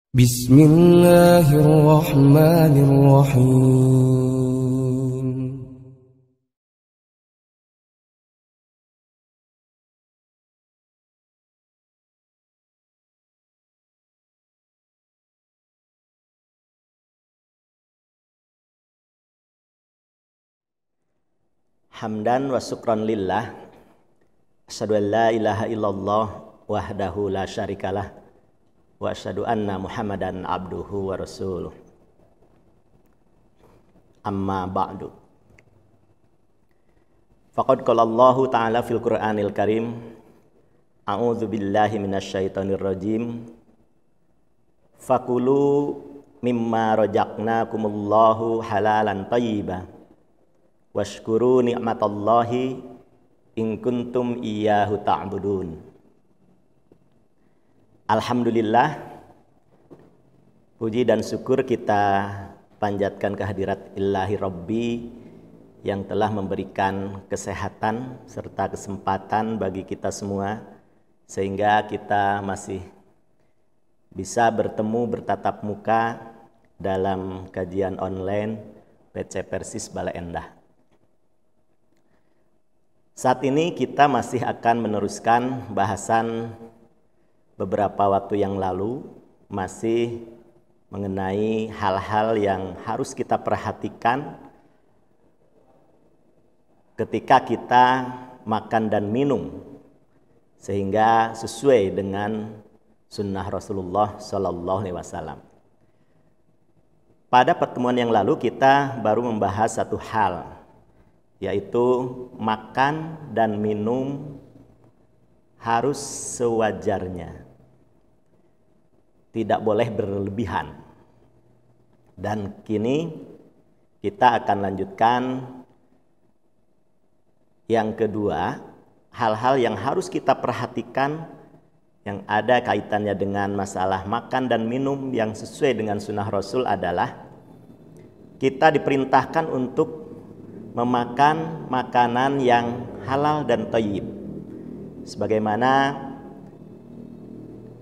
Bismillahirrahmanirrahim. Hamdan wa syukran lillah. Asyhadu an la ilaha illallah wahdahu la syarikalah wa asyhadu anna Muhammadan abduhu wa rasuluh. Amma ba'du. Faqad qala Allahu ta'ala fil Qur'anil Karim, a'udzu billahi minasyaitonir rajim. Fakulu mimma razaqnakumullahu halalan thayyiban washkuru ni'matallahi in kuntum iyyahu ta'budun. Alhamdulillah, puji dan syukur kita panjatkan kehadirat Ilahi Rabbi yang telah memberikan kesehatan serta kesempatan bagi kita semua sehingga kita masih bisa bertemu bertatap muka dalam kajian online PC Persis Bale Endah. Saat ini kita masih akan meneruskan bahasan beberapa waktu yang lalu, masih mengenai hal-hal yang harus kita perhatikan ketika kita makan dan minum sehingga sesuai dengan sunnah Rasulullah SAW. Pada pertemuan yang lalu kita baru membahas satu hal, yaitu makan dan minum harus sewajarnya, tidak boleh berlebihan. Dan kini kita akan lanjutkan yang kedua, hal-hal yang harus kita perhatikan yang ada kaitannya dengan masalah makan dan minum yang sesuai dengan sunnah Rasul adalah kita diperintahkan untuk memakan makanan yang halal dan thayyib. Sebagaimana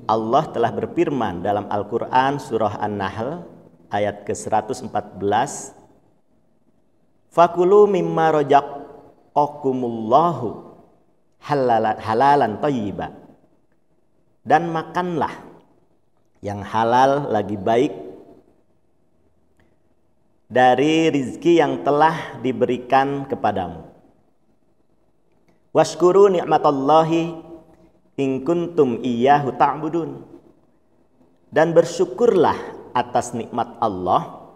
Allah telah berfirman dalam Al-Quran surah An-Nahl ayat ke-114, Fakulu mimma razaqakumullahu halalan thayyiba, dan makanlah yang halal lagi baik dari rizki yang telah diberikan kepadamu. Washkuru ni'matallahi in kuntum iyyahu ta'budun, dan bersyukurlah atas nikmat Allah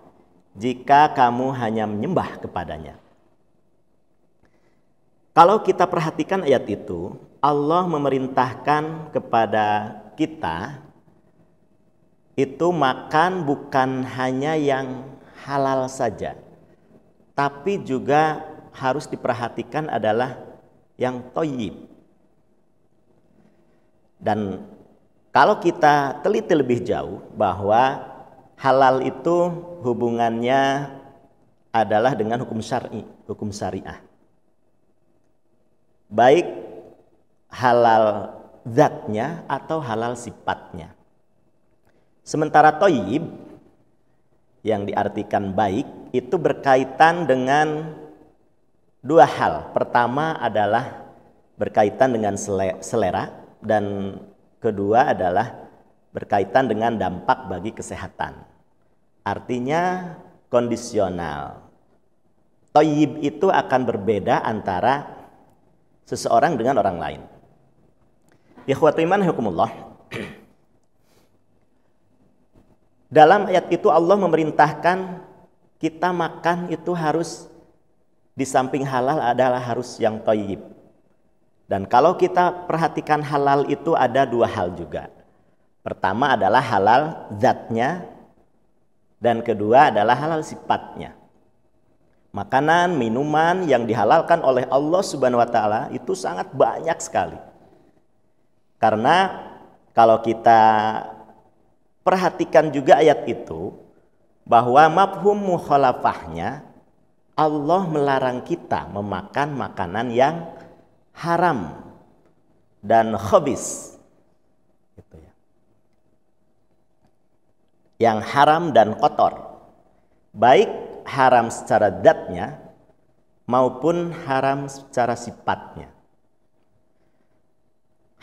jika kamu hanya menyembah kepadanya. Kalau kita perhatikan ayat itu, Allah memerintahkan kepada kita itu makan bukan hanya yang halal saja, tapi juga harus diperhatikan adalah yang thayyib. Dan kalau kita teliti lebih jauh bahwa halal itu hubungannya adalah dengan hukum syar'i, hukum syariah. Baik halal zatnya atau halal sifatnya. Sementara thayyib yang diartikan baik itu berkaitan dengan dua hal. Pertama adalah berkaitan dengan selera, dan kedua adalah berkaitan dengan dampak bagi kesehatan. Artinya kondisional. Thayyib itu akan berbeda antara seseorang dengan orang lain. Ikhwatu iman hukumullah. Dalam ayat itu Allah memerintahkan kita makan itu harus di samping halal adalah harus yang thayyib. Dan kalau kita perhatikan halal itu ada dua hal juga. Pertama adalah halal zatnya, dan kedua adalah halal sifatnya. Makanan, minuman yang dihalalkan oleh Allah Subhanahu wa taala itu sangat banyak sekali. Karena kalau kita perhatikan juga ayat itu, bahwa mafhum mukhalafahnya Allah melarang kita memakan makanan yang haram dan khabis gitu ya. yang haram dan kotor, baik haram secara zatnya maupun haram secara sifatnya.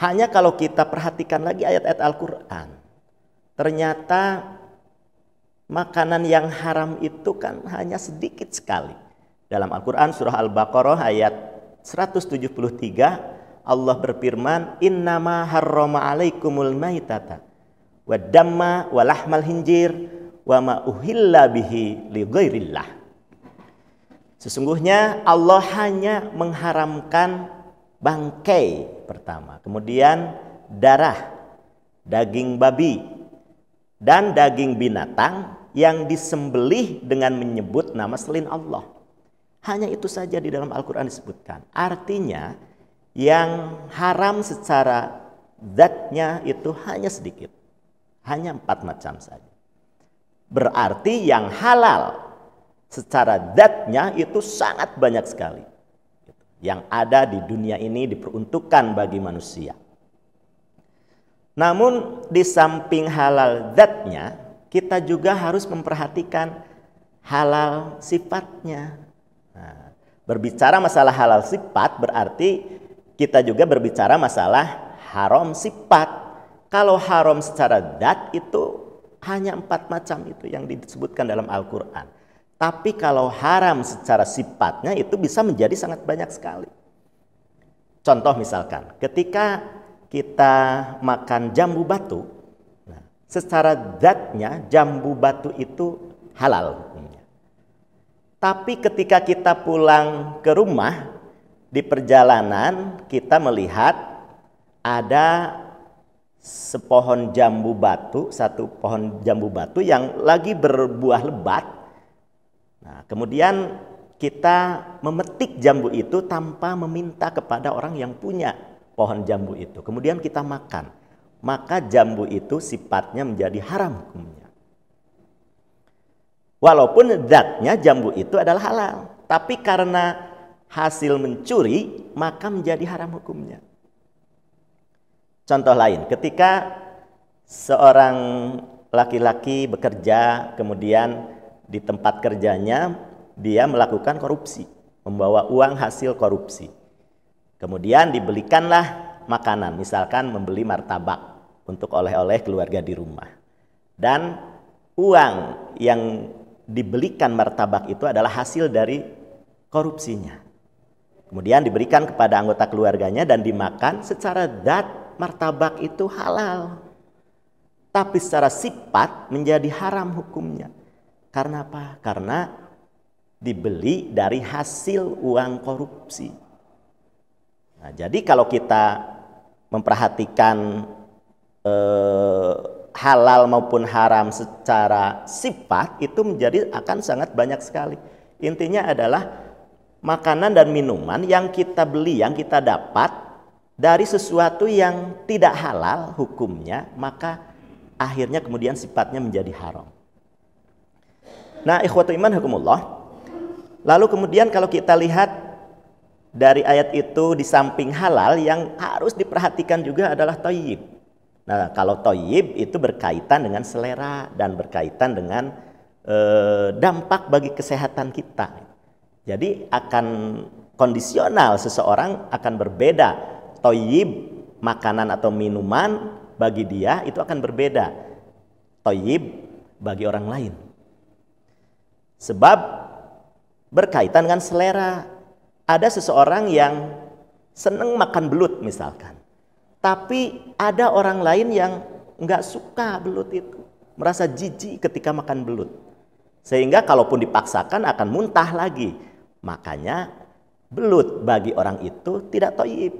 Hanya kalau kita perhatikan lagi ayat-ayat Al-Quran, ternyata makanan yang haram itu kan hanya sedikit sekali. Dalam Al-Quran surah Al-Baqarah ayat 173, Allah berfirman, innama harrama alaikumul maitata waddamma walahmal hinjir wa ma uhilla bihi li ghairillah. Sesungguhnya Allah hanya mengharamkan bangkai pertama, kemudian darah, daging babi, dan daging binatang yang disembelih dengan menyebut nama selain Allah. Hanya itu saja di dalam Al-Quran disebutkan. Artinya yang haram secara zatnya itu hanya sedikit, hanya 4 macam saja. Berarti yang halal secara zatnya itu sangat banyak sekali, yang ada di dunia ini diperuntukkan bagi manusia. Namun di samping halal zatnya, kita juga harus memperhatikan halal sifatnya. Nah, berbicara masalah halal sifat berarti kita juga berbicara masalah haram sifat. Kalau haram secara zat itu hanya 4 macam itu yang disebutkan dalam Al-Quran. Tapi kalau haram secara sifatnya itu bisa menjadi sangat banyak sekali. Contoh misalkan, ketika kita makan jambu batu, nah, secara zatnya jambu batu itu halal hukumnya. Tapi ketika kita pulang ke rumah, di perjalanan kita melihat ada sepohon jambu batu, satu pohon jambu batu yang lagi berbuah lebat. Nah, kemudian kita memetik jambu itu tanpa meminta kepada orang yang punya pohon jambu itu. Kemudian kita makan. Maka jambu itu sifatnya menjadi haram hukumnya. Walaupun zatnya jambu itu adalah halal. Tapi karena hasil mencuri, maka menjadi haram hukumnya. Contoh lain, ketika seorang laki-laki bekerja, kemudian di tempat kerjanya dia melakukan korupsi, membawa uang hasil korupsi. Kemudian dibelikanlah makanan, misalkan membeli martabak untuk oleh-oleh keluarga di rumah. Dan uang yang dibelikan martabak itu adalah hasil dari korupsinya. Kemudian diberikan kepada anggota keluarganya dan dimakan. Secara zat martabak itu halal, tapi secara sifat menjadi haram hukumnya. Karena apa? Karena dibeli dari hasil uang korupsi. Nah, jadi kalau kita memperhatikan halal maupun haram secara sifat, itu menjadi akan sangat banyak sekali. Intinya adalah makanan dan minuman yang kita beli, yang kita dapat dari sesuatu yang tidak halal hukumnya, maka akhirnya kemudian sifatnya menjadi haram. Nah, ikhwatu iman hukumullah. Lalu kemudian kalau kita lihat dari ayat itu, di samping halal yang harus diperhatikan juga adalah thayyib. Nah, kalau thayyib itu berkaitan dengan selera dan berkaitan dengan dampak bagi kesehatan kita. Jadi akan kondisional, seseorang akan berbeda. Thayyib makanan atau minuman bagi dia itu akan berbeda. Thayyib bagi orang lain. Sebab berkaitan dengan selera. Ada seseorang yang senang makan belut misalkan. Tapi ada orang lain yang nggak suka belut itu. Merasa jijik ketika makan belut. Sehingga kalaupun dipaksakan akan muntah lagi. Makanya belut bagi orang itu tidak thayyib.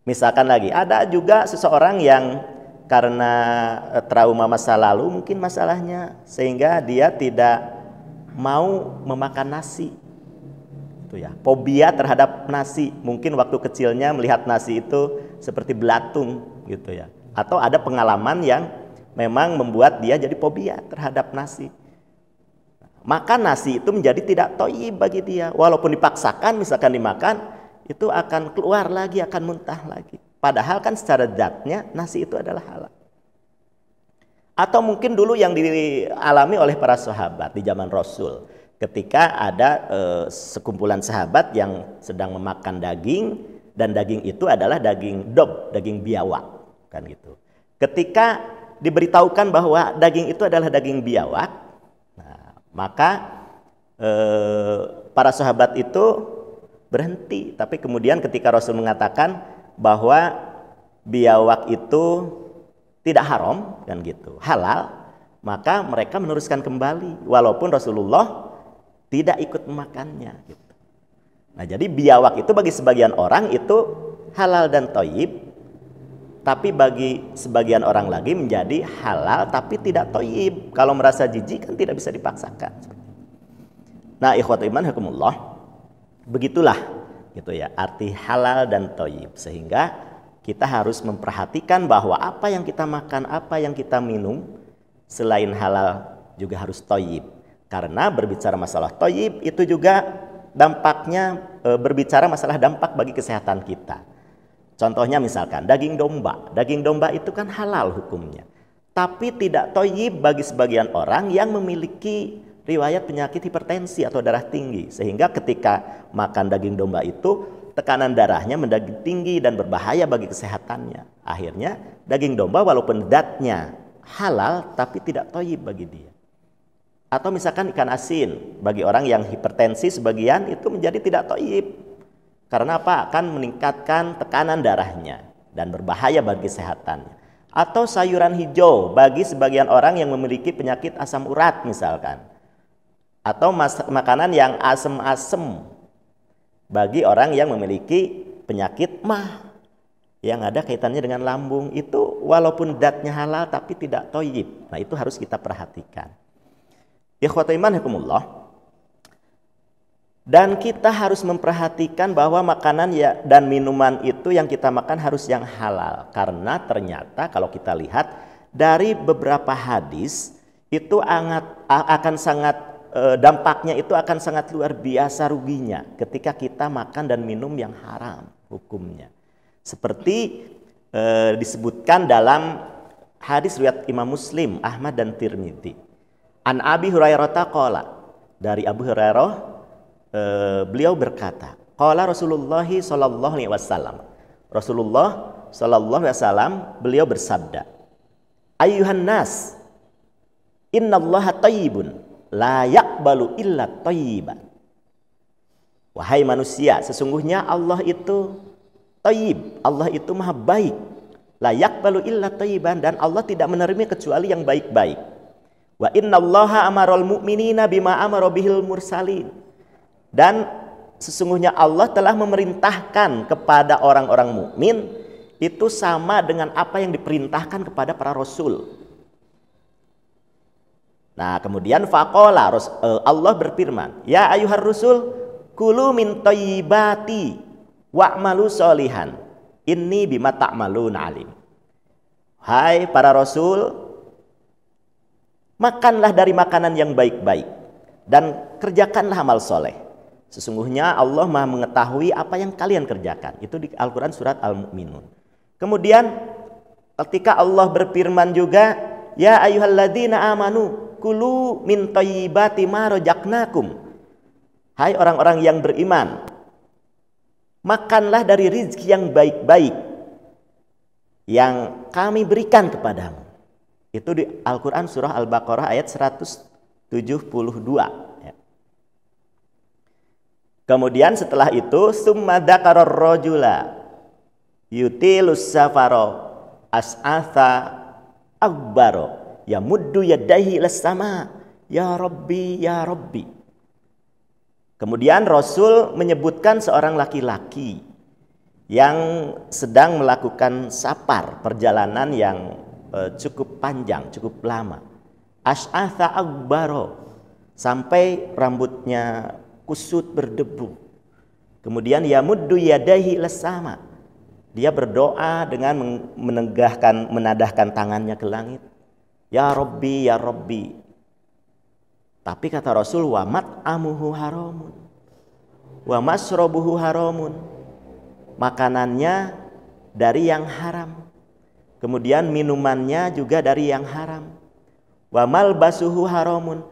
Misalkan lagi, ada juga seseorang yang karena trauma masa lalu mungkin masalahnya, sehingga dia tidak mau memakan nasi. Itu ya, fobia terhadap nasi. Mungkin waktu kecilnya melihat nasi itu seperti belatung gitu ya. Atau ada pengalaman yang memang membuat dia jadi fobia terhadap nasi. Maka nasi itu menjadi tidak thayyib bagi dia. Walaupun dipaksakan misalkan dimakan, itu akan keluar lagi, akan muntah lagi. Padahal kan secara zatnya nasi itu adalah halal. Atau mungkin dulu yang dialami oleh para sahabat di zaman Rasul, ketika ada sekumpulan sahabat yang sedang memakan daging, dan daging itu adalah daging dob, daging biawak, kan gitu. Ketika diberitahukan bahwa daging itu adalah daging biawak, nah, maka para sahabat itu berhenti. Tapi kemudian ketika Rasul mengatakan bahwa biawak itu tidak haram, kan gitu, halal, maka mereka meneruskan kembali walaupun Rasulullah tidak ikut memakannya gitu. Nah, jadi biawak itu bagi sebagian orang itu halal dan thayyib, tapi bagi sebagian orang lagi menjadi halal tapi tidak thayyib. Kalau merasa jijik kan tidak bisa dipaksakan. Nah, ikhwatul iman hakumullah, begitulah gitu ya arti halal dan thayyib, sehingga kita harus memperhatikan bahwa apa yang kita makan, apa yang kita minum selain halal juga harus thayyib. Karena berbicara masalah thayyib itu juga dampaknya berbicara masalah dampak bagi kesehatan kita. Contohnya misalkan daging domba. Daging domba itu kan halal hukumnya, tapi tidak thayyib bagi sebagian orang yang memiliki riwayat penyakit hipertensi atau darah tinggi, sehingga ketika makan daging domba itu tekanan darahnya menjadi tinggi dan berbahaya bagi kesehatannya. Akhirnya daging domba walaupun zatnya halal tapi tidak thayyib bagi dia. Atau misalkan ikan asin, bagi orang yang hipertensi sebagian itu menjadi tidak thayyib. Karena apa? Akan meningkatkan tekanan darahnya dan berbahaya bagi kesehatannya. Atau sayuran hijau bagi sebagian orang yang memiliki penyakit asam urat misalkan. Atau makanan yang asam-asam bagi orang yang memiliki penyakit mah yang ada kaitannya dengan lambung, itu walaupun zatnya halal tapi tidak thayyib. Nah, itu harus kita perhatikan. Ikhwatul iman hakumullah. Dan kita harus memperhatikan bahwa makanan ya dan minuman itu yang kita makan harus yang halal, karena ternyata kalau kita lihat dari beberapa hadis itu akan sangat dampaknya itu akan sangat luar biasa ruginya ketika kita makan dan minum yang haram hukumnya. Seperti disebutkan dalam hadis riwayat Imam Muslim, Ahmad dan Tirmidzi. An Abi Hurairah qala, dari Abu Hurairah beliau berkata, qala Rasulullah sallallahu alaihi wasallam. Rasulullah sallallahu alaihi wasallam beliau bersabda, "Ayyuhan nas, innallaha thayyibun la yaqbalu illa thayyiban." Wahai manusia, sesungguhnya Allah itu thayyib, Allah itu maha baik. La yaqbalu illa thayyiban, dan Allah tidak menerima kecuali yang baik-baik. Wa innallaha amaral mu'minina bima amara bihil mursalin. Dan sesungguhnya Allah telah memerintahkan kepada orang-orang mukmin itu sama dengan apa yang diperintahkan kepada para rasul. Nah, kemudian faqala, Allah berfirman, "Ya ayyuhar rusul, kulu min thayyibati wa'malu sholihan, inni bima ta'malun alim." Hai para rasul, makanlah dari makanan yang baik-baik dan kerjakanlah amal soleh. Sesungguhnya Allah Maha mengetahui apa yang kalian kerjakan. Itu di Al-Quran surat Al-Mu'minun. Kemudian ketika Allah berfirman juga, "Ya ayyuhalladzina amanu kulu min thayyibati ma razaqnakum." Hai orang-orang yang beriman, makanlah dari rezeki yang baik-baik yang kami berikan kepadamu. Itu di Al-Quran surah Al-Baqarah ayat 172 ya. Kemudian setelah itu summa dzakarar rajula yutilus safaro as'atha akbaro ya muddu yadaihi ilas sama, ya Rabbi, ya Rabbi. Kemudian Rasul menyebutkan seorang laki-laki yang sedang melakukan safar, perjalanan yang cukup panjang, cukup lama. As'atha akbaro, sampai rambutnya kusut berdebu. Kemudian ya muddu yadaihi ilas sama, dia berdoa dengan menadahkan tangannya ke langit. Ya Rabbi, ya Rabbi. Tapi kata Rasul, wa mat'amuhu haramun, wa masrobuhu haramun. Makanannya dari yang haram, kemudian minumannya juga dari yang haram. Wa malbasuhu haramun.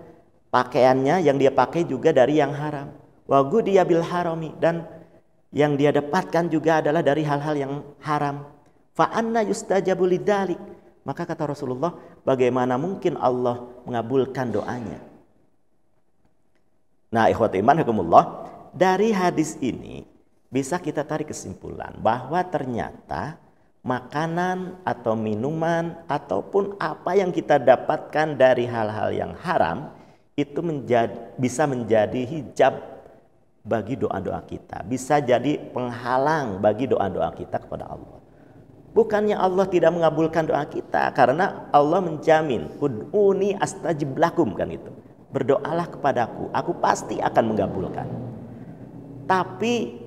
Pakaiannya yang dia pakai juga dari yang haram. Wa gudiya bil harami, dan yang dia dapatkan juga adalah dari hal-hal yang haram. Fa anna yustajabu lidzalik. Maka kata Rasulullah, bagaimana mungkin Allah mengabulkan doanya? Nah, ikhwati iman hakumullah, dari hadis ini bisa kita tarik kesimpulan bahwa ternyata makanan atau minuman ataupun apa yang kita dapatkan dari hal-hal yang haram itu bisa menjadi hijab bagi doa-doa kita, bisa jadi penghalang bagi doa-doa kita kepada Allah. Bukannya Allah tidak mengabulkan doa kita, karena Allah menjamin, ud'uni astajib lakum, kan itu. Berdoalah kepadaku, aku pasti akan mengabulkan. Tapi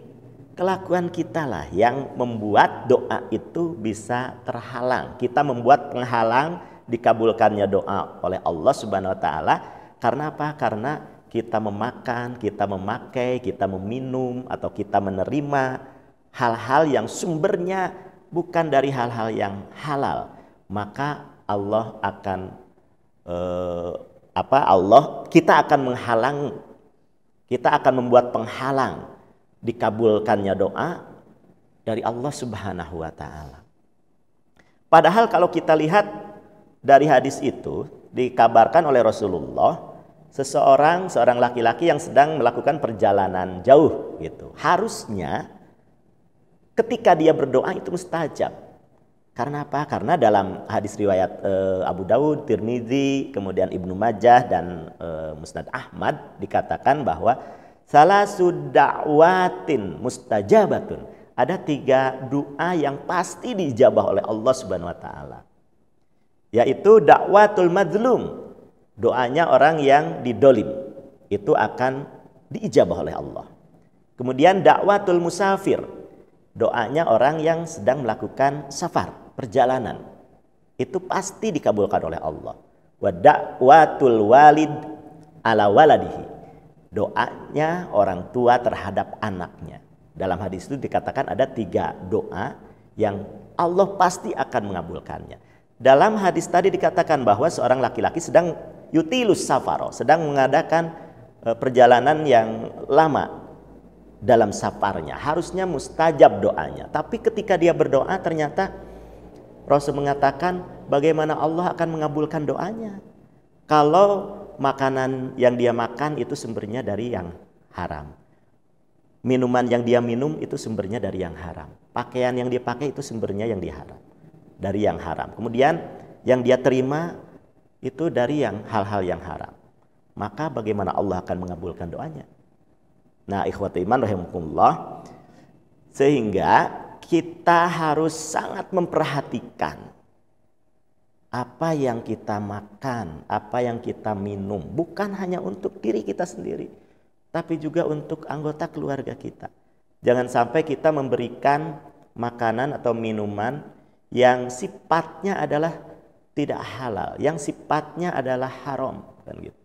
kelakuan kita lah yang membuat doa itu bisa terhalang. Kita membuat penghalang dikabulkannya doa oleh Allah Subhanahu wa taala. Karena apa? Karena kita memakan, kita memakai, kita meminum, atau kita menerima hal-hal yang sumbernya bukan dari hal-hal yang halal. Maka Allah akan kita akan menghalang, kita akan membuat penghalang dikabulkannya doa dari Allah Subhanahu wa taala. Padahal kalau kita lihat dari hadis itu, dikabarkan oleh Rasulullah, seorang laki-laki yang sedang melakukan perjalanan jauh gitu, harusnya ketika dia berdoa itu mustajab. Karena apa? Karena dalam hadis riwayat Abu Dawud, Tirmidzi, kemudian Ibnu Majah dan Musnad Ahmad dikatakan bahwa salasu da'watin mustajabatun. Ada 3 doa yang pasti diijabah oleh Allah Subhanahu wa taala. Yaitu da'watul mazlum. Doanya orang yang didolim itu akan diijabah oleh Allah. Kemudian da'watul musafir. Doanya orang yang sedang melakukan safar, perjalanan, itu pasti dikabulkan oleh Allah. Wa da'watul walid ala waladihi. Doanya orang tua terhadap anaknya. Dalam hadis itu dikatakan ada 3 doa yang Allah pasti akan mengabulkannya. Dalam hadis tadi dikatakan bahwa seorang laki-laki sedang yutilus safaro, sedang mengadakan perjalanan yang lama dalam safarnya, harusnya mustajab doanya. Tapi ketika dia berdoa ternyata Rasul mengatakan bagaimana Allah akan mengabulkan doanya kalau makanan yang dia makan itu sumbernya dari yang haram, minuman yang dia minum itu sumbernya dari yang haram, pakaian yang dia pakai itu sumbernya yang dari yang haram, kemudian yang dia terima itu dari yang hal-hal yang haram. Maka bagaimana Allah akan mengabulkan doanya? Nah, ikhwati iman rahimakumullah, sehingga kita harus sangat memperhatikan apa yang kita makan, apa yang kita minum, bukan hanya untuk diri kita sendiri, tapi juga untuk anggota keluarga kita. Jangan sampai kita memberikan makanan atau minuman yang sifatnya adalah tidak halal, yang sifatnya adalah haram, kan gitu.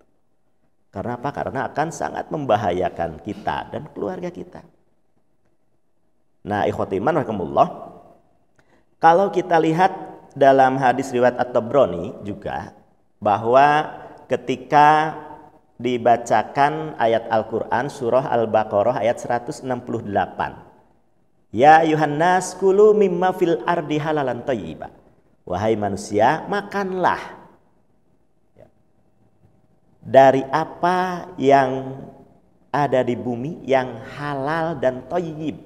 Karena apa? Karena akan sangat membahayakan kita dan keluarga kita. Nah, ikhwati iman rahimakumullah, kalau kita lihat dalam hadis riwayat At-Tabrani juga, bahwa ketika dibacakan ayat Al-Quran surah Al-Baqarah ayat 168, ya ayuhan nas kulu mimma fil ardi halalan thayyiba, wahai manusia makanlah dari apa yang ada di bumi yang halal dan thayyib.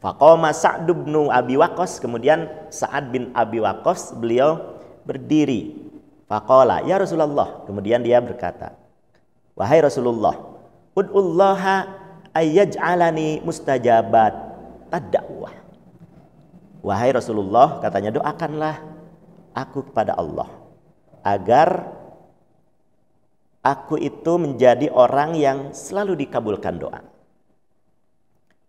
Faqama Sa'd bin Abi Waqqas, kemudian Sa'ad bin Abi Waqqas beliau berdiri. Faqala ya Rasulullah, kemudian dia berkata, wahai Rasulullah, ud'ullaha ayyaj'alani mustajabat tad'awah. Wahai Rasulullah, katanya, doakanlah aku kepada Allah agar aku itu menjadi orang yang selalu dikabulkan doa.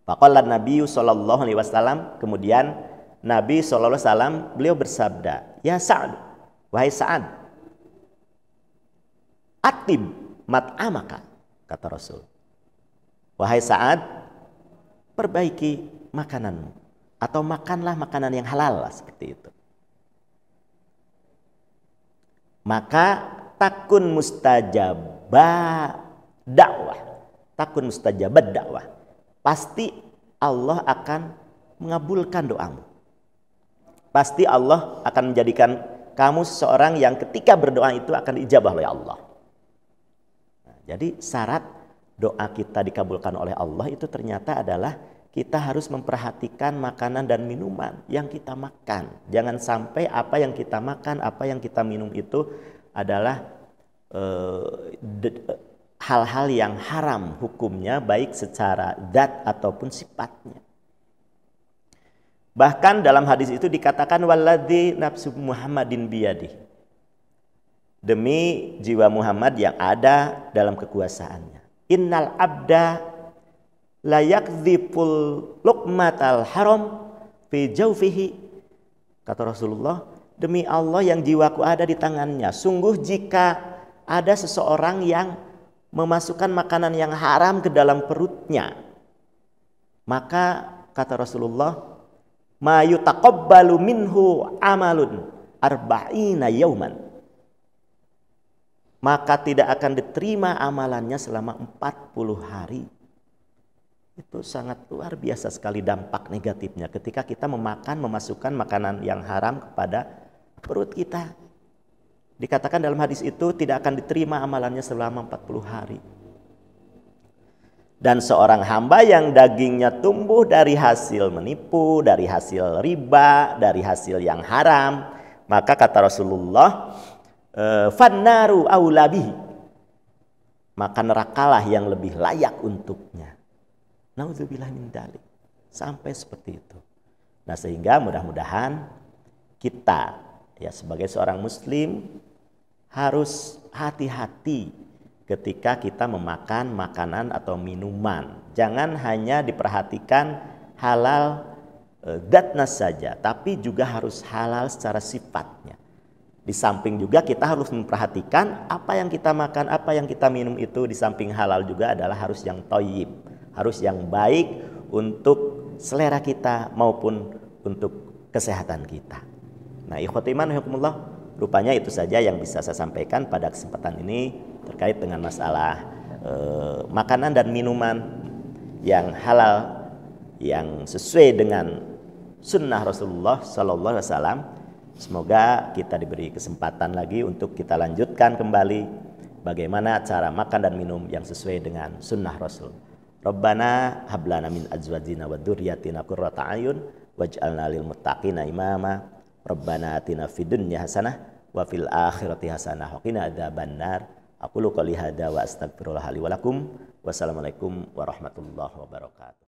Faqala Nabi sallallahu alaihi wasallam, kemudian Nabi sallallahu alaihi wasallam beliau bersabda, ya Sa'ad, wahai Sa'ad, atib mat'amaka, kata Rasul. Wahai Sa'ad, perbaiki makananmu atau makanlah makanan yang halal lah, seperti itu. maka takun mustajabah dakwah. Takun mustajabah dakwah. Pasti Allah akan mengabulkan doamu. Pasti Allah akan menjadikan kamu seseorang yang ketika berdoa itu akan diijabah oleh Allah. Nah, jadi syarat doa kita dikabulkan oleh Allah itu ternyata adalah kita harus memperhatikan makanan dan minuman yang kita makan. Jangan sampai apa yang kita makan, apa yang kita minum itu adalah hal-hal yang haram hukumnya, baik secara zat ataupun sifatnya. Bahkan dalam hadis itu dikatakan walladzi nafsu Muhammadin biyadih. Demi jiwa Muhammad yang ada dalam kekuasaannya. Innal abda la yakdziful luqmatal haram fi jawfihi. Kata Rasulullah, demi Allah yang jiwaku ada di tangannya, sungguh jika ada seseorang yang memasukkan makanan yang haram ke dalam perutnya, maka kata Rasulullah, ma yutaqabbalu minhu amalun arba'ina yauman, maka tidak akan diterima amalannya selama 40 hari. Itu sangat luar biasa sekali dampak negatifnya ketika kita memasukkan makanan yang haram kepada perut kita. Dikatakan dalam hadis itu tidak akan diterima amalannya selama 40 hari. Dan seorang hamba yang dagingnya tumbuh dari hasil menipu, dari hasil riba, dari hasil yang haram, maka kata Rasulullah, fannaru aulabihi, maka nerakalah yang lebih layak untuknya. Nauzubillah min dzalik. Sampai seperti itu. Nah, sehingga mudah-mudahan kita ya sebagai seorang muslim harus hati-hati ketika kita memakan makanan atau minuman. Jangan hanya diperhatikan halal zatnya saja, tapi juga harus halal secara sifatnya. Di samping juga kita harus memperhatikan apa yang kita makan, apa yang kita minum itu di samping halal juga adalah harus yang thayyib, harus yang baik untuk selera kita maupun untuk kesehatan kita. Nah, ikhwati iman rahimakumullah, rupanya itu saja yang bisa saya sampaikan pada kesempatan ini terkait dengan masalah makanan dan minuman yang halal, yang sesuai dengan sunnah Rasulullah Sallallahu Alaihi Wasallam. Semoga kita diberi kesempatan lagi untuk kita lanjutkan kembali bagaimana cara makan dan minum yang sesuai dengan sunnah Rasul. Rabbana hablana min azwajina wa dzurriyyatina qurrata a'yun waj'alna lil muttaqina imama. Rabbana atina fid dunya hasanah wa fil akhirati hasanah wa qina adzabannar. Aqulu qouli hadza wa astaghfirullah li wa lakum. Wassalamualaikum warahmatullahi wabarakatuh.